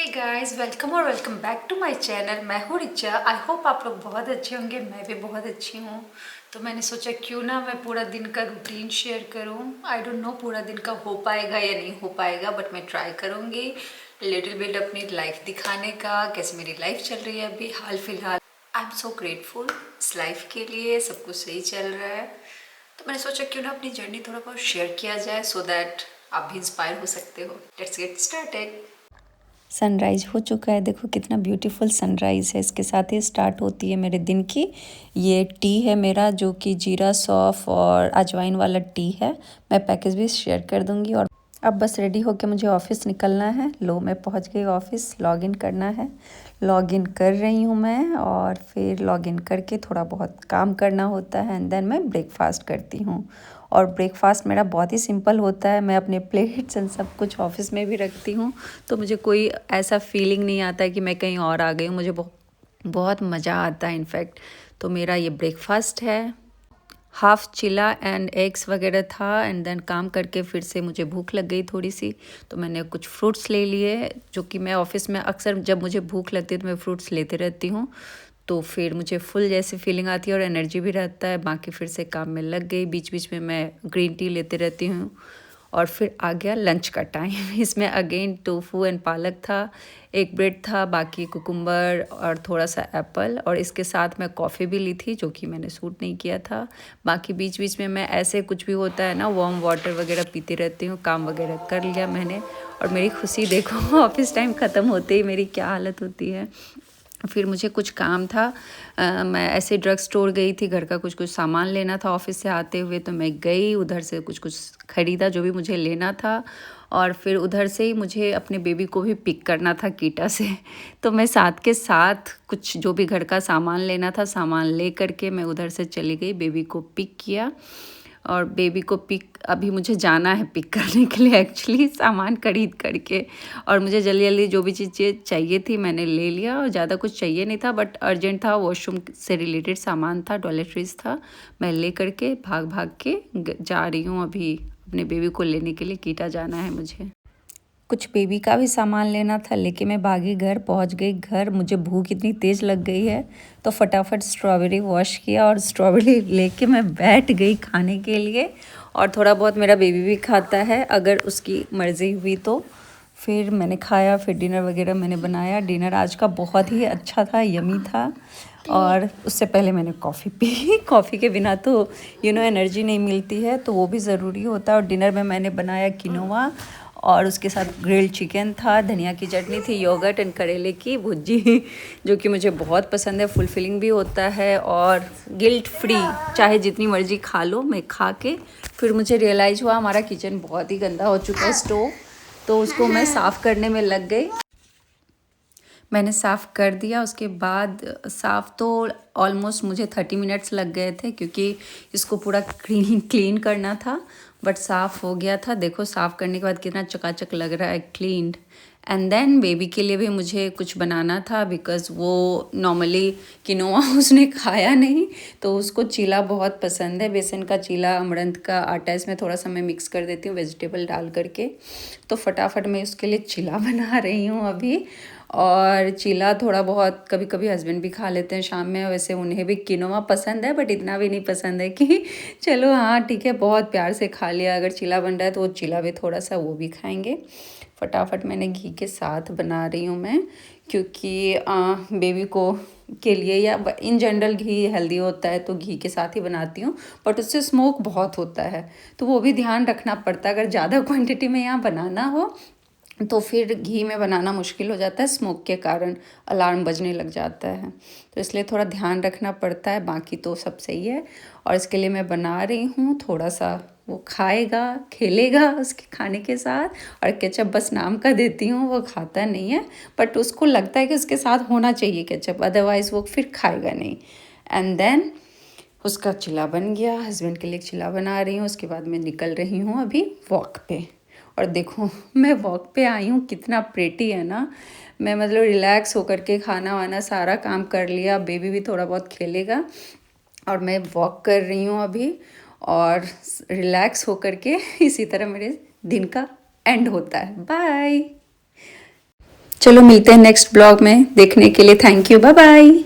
हे guys, welcome और welcome back to my channel. मैं हूँ रिचा। आई होप आप लोग बहुत अच्छे होंगे। मैं भी बहुत अच्छी हूँ। तो मैंने सोचा क्यों ना मैं पूरा दिन का रूटीन शेयर करूँ। आई डोंट नो पूरा दिन का हो पाएगा या नहीं हो पाएगा, बट मैं ट्राई करूँगी लिटिल बिट अपनी लाइफ दिखाने का, कैसे मेरी लाइफ चल रही है अभी हाल फिलहाल। आई एम सो ग्रेटफुल इस लाइफ के लिए, सब कुछ सही चल रहा है। तो मैंने सोचा क्यों ना अपनी जर्नी थोड़ा बहुत शेयर किया जाए, सो दैट आप भी इंस्पायर हो सकते हो। Let's get started. सनराइज़ हो चुका है, देखो कितना ब्यूटीफुल सनराइज़ है। इसके साथ ही स्टार्ट होती है मेरे दिन की। ये टी है मेरा, जो कि जीरा सौंफ और अजवाइन वाला टी है। मैं पैकेज भी शेयर कर दूंगी। और अब बस रेडी होकर मुझे ऑफिस निकलना है। लो, मैं पहुंच गई ऑफिस। लॉगिन करना है, लॉगिन कर रही हूँ मैं। और फिर लॉगिन करके थोड़ा बहुत काम करना होता है एंड देन मैं ब्रेकफास्ट करती हूँ। और ब्रेकफास्ट मेरा बहुत ही सिंपल होता है। मैं अपने प्लेट्स एंड सब कुछ ऑफिस में भी रखती हूँ, तो मुझे कोई ऐसा फीलिंग नहीं आता है कि मैं कहीं और आ गई हूँ। मुझे बहुत मज़ा आता है इनफैक्ट। तो मेरा ये ब्रेकफास्ट है। हाफ चिला एंड एग्स वगैरह था एंड देन काम करके फिर से मुझे भूख लग गई थोड़ी सी, तो मैंने कुछ फ्रूट्स ले लिए। जो कि मैं ऑफिस में अक्सर जब मुझे भूख लगती है तो मैं फ्रूट्स लेते रहती हूँ, तो फिर मुझे फुल जैसी फीलिंग आती है और एनर्जी भी रहता है। बाकी फिर से काम में लग गई। बीच बीच में मैं ग्रीन टी लेते रहती हूँ। और फिर आ गया लंच का टाइम। इसमें अगेन टोफू एंड पालक था, एक ब्रेड था, बाकी कुकुम्बर और थोड़ा सा एप्पल। और इसके साथ मैं कॉफ़ी भी ली थी, जो कि मैंने सूट नहीं किया था। बाकी बीच बीच में मैं ऐसे कुछ भी होता है ना, वार्म वाटर वगैरह पीती रहती हूँ। काम वगैरह कर लिया मैंने। और मेरी खुशी देखो ऑफिस टाइम ख़त्म होते ही मेरी क्या हालत होती है। फिर मुझे कुछ काम था। मैं ऐसे ड्रग स्टोर गई थी, घर का कुछ कुछ सामान लेना था ऑफिस से आते हुए, तो मैं गई उधर से कुछ कुछ ख़रीदा जो भी मुझे लेना था। और फिर उधर से ही मुझे अपने बेबी को भी पिक करना था कीटा से। तो मैं साथ के साथ कुछ जो भी घर का सामान लेना था, सामान ले करके मैं उधर से चली गई, बेबी को पिक किया। और बेबी को पिक अभी मुझे जाना है पिक करने के लिए, एक्चुअली सामान खरीद करके। और मुझे जल्दी जल्दी जो भी चीज़ें चाहिए थी मैंने ले लिया। और ज़्यादा कुछ चाहिए नहीं था, बट अर्जेंट था, वॉशरूम से रिलेटेड सामान था, टॉयलेटरीज था। मैं ले करके भाग भाग के जा रही हूँ अभी अपने बेबी को लेने के लिए। कीटा जाना है मुझे। कुछ बेबी का भी सामान लेना था, लेके मैं भागी, घर पहुंच गई। घर मुझे भूख इतनी तेज़ लग गई है, तो फटाफट स्ट्रॉबेरी वॉश किया और स्ट्रॉबेरी लेके मैं बैठ गई खाने के लिए। और थोड़ा बहुत मेरा बेबी भी खाता है अगर उसकी मर्ज़ी हुई तो। फिर मैंने खाया, फिर डिनर वगैरह मैंने बनाया। डिनर आज का बहुत ही अच्छा था, यमी था। और उससे पहले मैंने कॉफ़ी पी। कॉफ़ी के बिना तो एनर्जी नहीं मिलती है, तो वो भी ज़रूरी होता है। और डिनर में मैंने बनाया किनोवा, और उसके साथ ग्रिल्ड चिकन था, धनिया की चटनी थी, योगर्ट एंड करेले की भुर्जी, जो कि मुझे बहुत पसंद है। फुलफिलिंग भी होता है और गिल्ट फ्री, चाहे जितनी मर्जी खा लो। मैं खा के फिर मुझे रियलाइज़ हुआ हमारा किचन बहुत ही गंदा हो चुका है, स्टोव, तो उसको मैं साफ़ करने में लग गई। मैंने साफ़ कर दिया। उसके बाद साफ़ तो ऑलमोस्ट मुझे 30 मिनट्स लग गए थे, क्योंकि इसको पूरा क्लीन करना था। बट साफ़ हो गया था। देखो साफ़ करने के बाद कितना चकाचक लग रहा है, क्लीन्ड। एंड देन बेबी के लिए भी मुझे कुछ बनाना था, बिकॉज़ वो नॉर्मली किनोआ उसने खाया नहीं, तो उसको चीला बहुत पसंद है। बेसन का चीला, अमरंथ का आटा, इसमें थोड़ा सा मैं मिक्स कर देती हूँ वेजिटेबल डाल करके। तो फटाफट मैं उसके लिए चीला बना रही हूँ अभी। और चीला थोड़ा बहुत कभी कभी हस्बैंड भी खा लेते हैं शाम में। वैसे उन्हें भी किनोवा पसंद है, बट इतना भी नहीं पसंद है कि चलो हाँ ठीक है, बहुत प्यार से खा लिया। अगर चीला बन रहा है तो वो चीला भी थोड़ा सा वो भी खाएंगे। फटाफट मैंने घी के साथ बना रही हूँ मैं, क्योंकि बेबी को के लिए या इन जनरल घी हेल्दी होता है, तो घी के साथ ही बनाती हूँ। बट उससे स्मोक बहुत होता है, तो वो भी ध्यान रखना पड़ता है। अगर ज़्यादा क्वांटिटी में यहाँ बनाना हो तो फिर घी में बनाना मुश्किल हो जाता है, स्मोक के कारण अलार्म बजने लग जाता है। तो इसलिए थोड़ा ध्यान रखना पड़ता है। बाकी तो सब सही है। और इसके लिए मैं बना रही हूँ थोड़ा सा, वो खाएगा, खेलेगा उसके खाने के साथ। और केचप बस नाम का देती हूँ, वो खाता नहीं है, बट उसको लगता है कि उसके साथ होना चाहिए केचप, अदरवाइज़ वो फिर खाएगा नहीं। एंड देन उसका चिल्ला बन गया। हस्बैंड के लिए चिल्ला बना रही हूँ। उसके बाद मैं निकल रही हूँ अभी वॉक पे। और देखो मैं वॉक पे आई हूँ, कितना प्रेटी है ना। मैं मतलब रिलैक्स होकर के खाना वाना सारा काम कर लिया, बेबी भी थोड़ा बहुत खेलेगा, और मैं वॉक कर रही हूँ अभी। और रिलैक्स होकर के इसी तरह मेरे दिन का एंड होता है। बाय। चलो मिलते हैं नेक्स्ट ब्लॉग में, देखने के लिए थैंक यू, बाय बाय।